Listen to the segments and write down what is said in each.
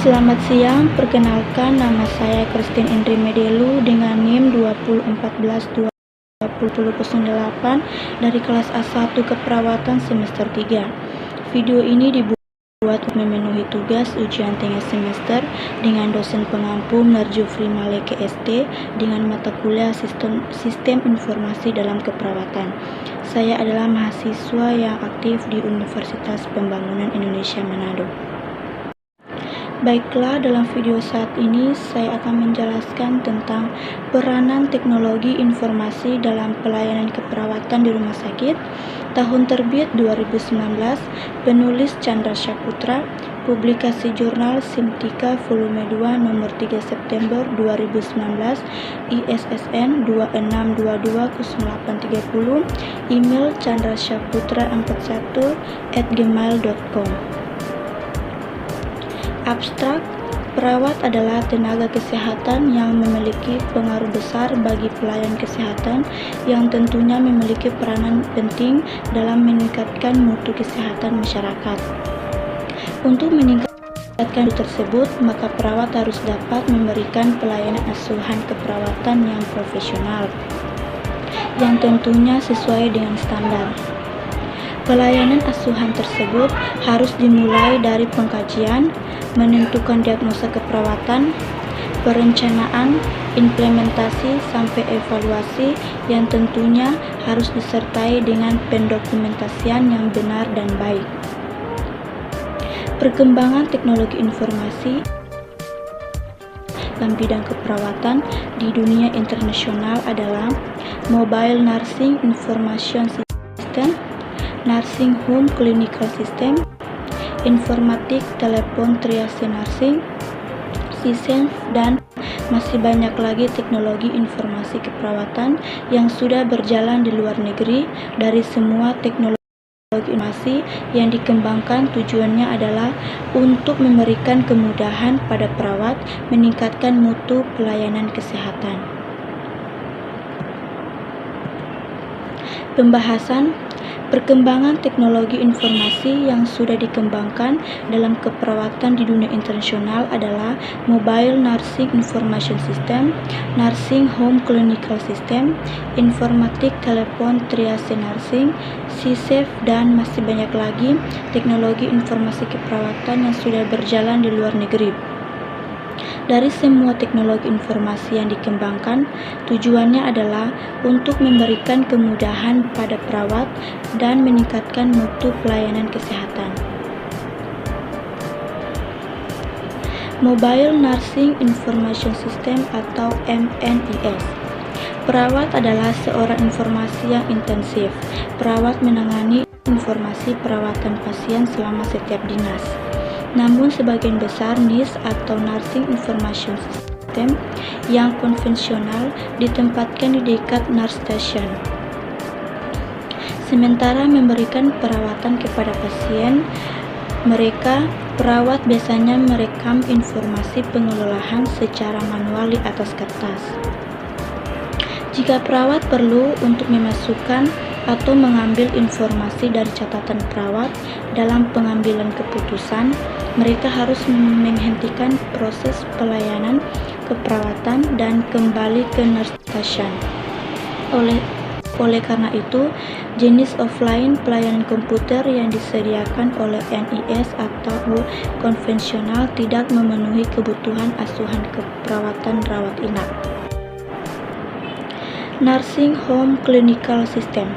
Selamat siang, perkenalkan nama saya Christine Indri Medelu dengan NIM 2014-2008 dari kelas A1 Keperawatan semester 3. Video ini dibuat untuk memenuhi tugas ujian tengah semester dengan dosen pengampu Narjufri Maleke ST dengan mata kuliah Sistem Informasi dalam Keperawatan. Saya adalah mahasiswa yang aktif di Universitas Pembangunan Indonesia Manado. Baiklah, dalam video saat ini saya akan menjelaskan tentang peranan teknologi informasi dalam pelayanan keperawatan di rumah sakit. Tahun terbit 2019, penulis Chandra Syaputra, publikasi jurnal Simtika volume 2 nomor 3 September 2019, ISSN 26220830, email chandrasyaputra41@gmail.com. Abstrak, perawat adalah tenaga kesehatan yang memiliki pengaruh besar bagi pelayan kesehatan yang tentunya memiliki peranan penting dalam meningkatkan mutu kesehatan masyarakat. Untuk meningkatkan mutu tersebut, maka perawat harus dapat memberikan pelayanan asuhan keperawatan yang profesional, yang tentunya sesuai dengan standar. Pelayanan asuhan tersebut harus dimulai dari pengkajian, menentukan diagnosa keperawatan, perencanaan, implementasi, sampai evaluasi yang tentunya harus disertai dengan pendokumentasian yang benar dan baik. Perkembangan teknologi informasi dalam bidang keperawatan di dunia internasional adalah Mobile Nursing Information System, Nursing Home Clinical System, Informatik Telepon Triage Nursing, CSEN, dan masih banyak lagi teknologi informasi keperawatan yang sudah berjalan di luar negeri. Dari semua teknologi informasi yang dikembangkan, tujuannya adalah untuk memberikan kemudahan pada perawat, meningkatkan mutu pelayanan kesehatan. Pembahasan perkembangan teknologi informasi yang sudah dikembangkan dalam keperawatan di dunia internasional adalah Mobile Nursing Information System, Nursing Home Clinical System, Informatik Telepon Triage Nursing, CSEF, dan masih banyak lagi teknologi informasi keperawatan yang sudah berjalan di luar negeri. Dari semua teknologi informasi yang dikembangkan, tujuannya adalah untuk memberikan kemudahan pada perawat dan meningkatkan mutu pelayanan kesehatan. Mobile Nursing Information System atau MNIS. Perawat adalah seorang informasi yang intensif. Perawat menangani informasi perawatan pasien selama setiap dinas. Namun sebagian besar NIS atau Nursing Information System yang konvensional ditempatkan di dekat nurse station. Sementara memberikan perawatan kepada pasien, perawat biasanya merekam informasi pengelolaan secara manual di atas kertas. Jika perawat perlu untuk memasukkan atau mengambil informasi dari catatan perawat dalam pengambilan keputusan, mereka harus menghentikan proses pelayanan keperawatan dan kembali ke nurse station. Oleh karena itu, jenis offline pelayanan komputer yang disediakan oleh NIS atau konvensional tidak memenuhi kebutuhan asuhan keperawatan rawat inap. Nursing Home Clinical System.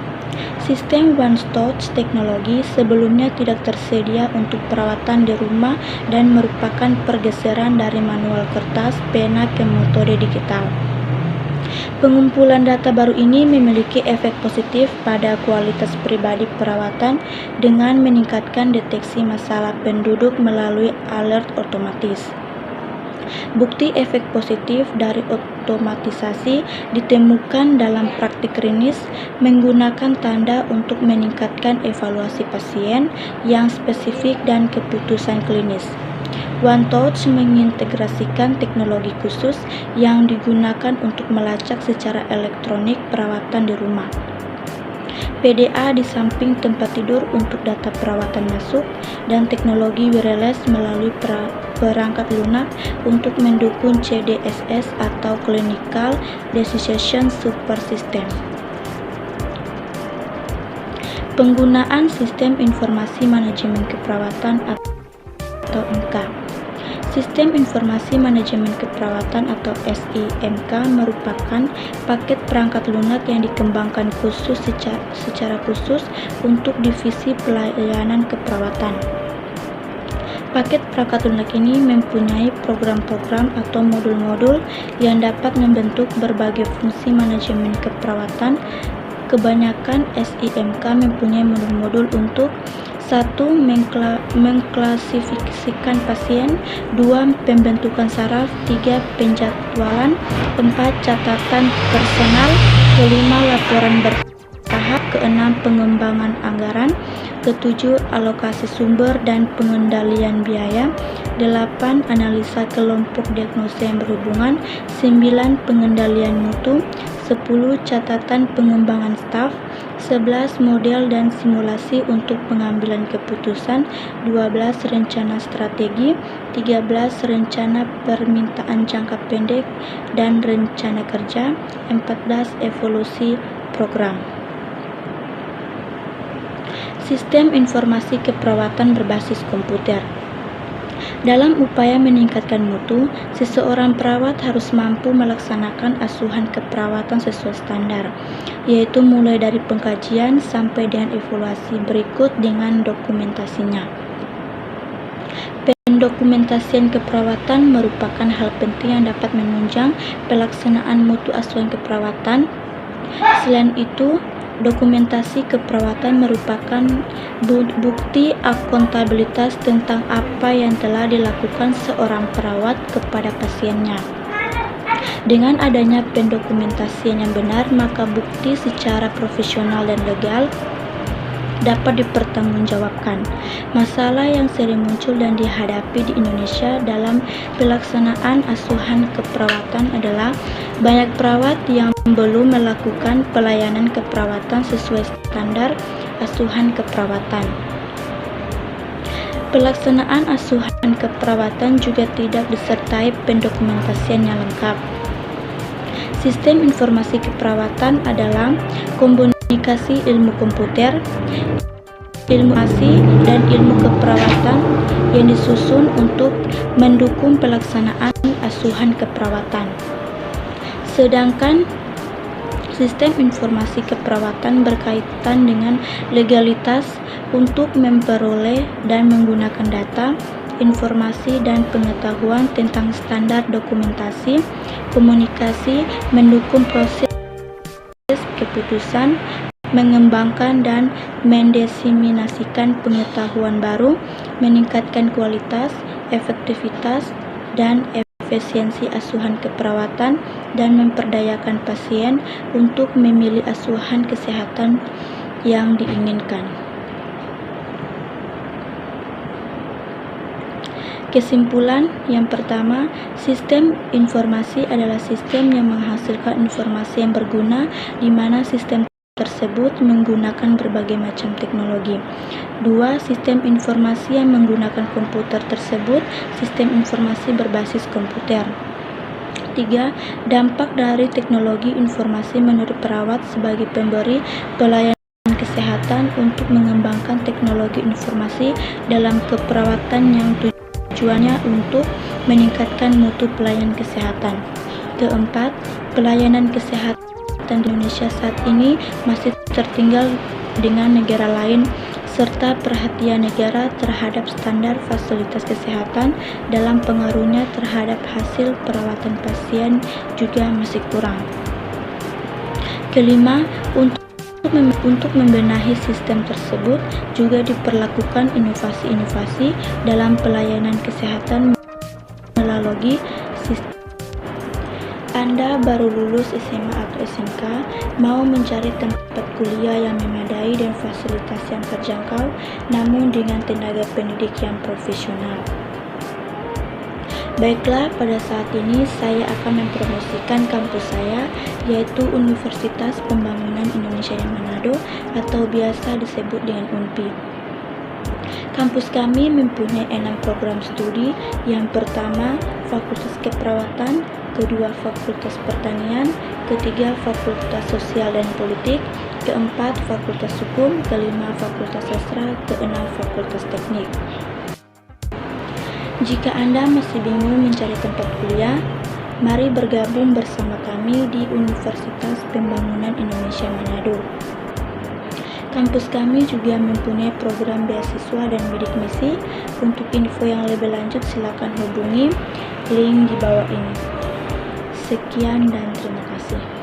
Sistem one-touch teknologi sebelumnya tidak tersedia untuk perawatan di rumah dan merupakan pergeseran dari manual kertas pena ke metode digital. Pengumpulan data baru ini memiliki efek positif pada kualitas pribadi perawatan dengan meningkatkan deteksi masalah penduduk melalui alert otomatis. Bukti efek positif dari otomatisasi ditemukan dalam praktik klinis menggunakan tanda untuk meningkatkan evaluasi pasien yang spesifik dan keputusan klinis. OneTouch mengintegrasikan teknologi khusus yang digunakan untuk melacak secara elektronik perawatan di rumah. PDA di samping tempat tidur untuk data perawatan masuk, dan teknologi wireless melalui perangkat lunak untuk mendukung CDSS atau Clinical Decision Support System. Penggunaan Sistem Informasi Manajemen Keperawatan atau IMK. Sistem Informasi Manajemen Keperawatan atau SIMK merupakan paket perangkat lunak yang dikembangkan khusus secara khusus untuk divisi pelayanan keperawatan. Paket perangkat lunak ini mempunyai program-program atau modul-modul yang dapat membentuk berbagai fungsi manajemen keperawatan. Kebanyakan SIMK mempunyai modul-modul untuk 1. Mengklasifikasikan pasien, 2. Pembentukan saraf, 3. Penjadwalan, 4. Catatan personal, 5. Laporan bertahap, 6. Pengembangan anggaran, 7. Alokasi sumber dan pengendalian biaya, 8. Analisa kelompok diagnosa yang berhubungan, 9. Pengendalian mutu, 10. Catatan pengembangan staf, 11. Model dan simulasi untuk pengambilan keputusan, 12. Rencana strategi, 13. Rencana permintaan jangka pendek dan rencana kerja, 14. Evaluasi program. Sistem informasi keperawatan berbasis komputer. Dalam upaya meningkatkan mutu, seseorang perawat harus mampu melaksanakan asuhan keperawatan sesuai standar, yaitu mulai dari pengkajian sampai dengan evaluasi berikut dengan dokumentasinya. Pendokumentasian keperawatan merupakan hal penting yang dapat menunjang pelaksanaan mutu asuhan keperawatan. Selain itu, dokumentasi keperawatan merupakan bukti akuntabilitas tentang apa yang telah dilakukan seorang perawat kepada pasiennya. Dengan adanya pendokumentasian yang benar, maka bukti secara profesional dan legal dapat dipertanggungjawabkan. Masalah yang sering muncul dan dihadapi di Indonesia dalam pelaksanaan asuhan keperawatan adalah banyak perawat yang belum melakukan pelayanan keperawatan sesuai standar asuhan keperawatan. Pelaksanaan asuhan keperawatan juga tidak disertai pendokumentasian yang lengkap. Sistem informasi keperawatan adalah komunikasi ilmu komputer, ilmu informasi, dan ilmu keperawatan yang disusun untuk mendukung pelaksanaan asuhan keperawatan. Sedangkan sistem informasi keperawatan berkaitan dengan legalitas untuk memperoleh dan menggunakan data, informasi, dan pengetahuan tentang standar dokumentasi, komunikasi, mendukung proses keputusan, mengembangkan dan mendiseminasikan pengetahuan baru, meningkatkan kualitas, efektivitas, dan efisiensi asuhan keperawatan, dan memperdayakan pasien untuk memilih asuhan kesehatan yang diinginkan. Kesimpulan yang pertama, sistem informasi adalah sistem yang menghasilkan informasi yang berguna, di mana sistem tersebut menggunakan berbagai macam teknologi. 2. Sistem informasi yang menggunakan komputer tersebut sistem informasi berbasis komputer. 3. Dampak dari teknologi informasi menurut perawat sebagai pemberi pelayanan kesehatan untuk mengembangkan teknologi informasi dalam keperawatan yang tujuannya untuk meningkatkan mutu pelayanan kesehatan. Keempat, pelayanan kesehatan di Indonesia saat ini masih tertinggal dengan negara lain, serta perhatian negara terhadap standar fasilitas kesehatan dalam pengaruhnya terhadap hasil perawatan pasien juga masih kurang. Kelima, untuk membenahi sistem tersebut juga diperlakukan inovasi-inovasi dalam pelayanan kesehatan melalui sistem. Anda baru lulus SMA atau SMK, mau mencari tempat kuliah yang memadai dan fasilitas yang terjangkau, namun dengan tenaga pendidik yang profesional. Baiklah, pada saat ini saya akan mempromosikan kampus saya, yaitu Universitas Pembangunan Indonesia yang Manado atau biasa disebut dengan UNPI. Kampus kami mempunyai 6 program studi. Yang pertama, Fakultas Keperawatan, kedua Fakultas Pertanian, ketiga Fakultas Sosial dan Politik, keempat Fakultas Hukum, kelima Fakultas Sastra, keenam Fakultas Teknik. Jika Anda masih bingung mencari tempat kuliah, mari bergabung bersama kami di Universitas Pembangunan Indonesia Manado. Kampus kami juga mempunyai program beasiswa dan bidik misi. Untuk info yang lebih lanjut silakan hubungi link di bawah ini. Sekian dan terima kasih.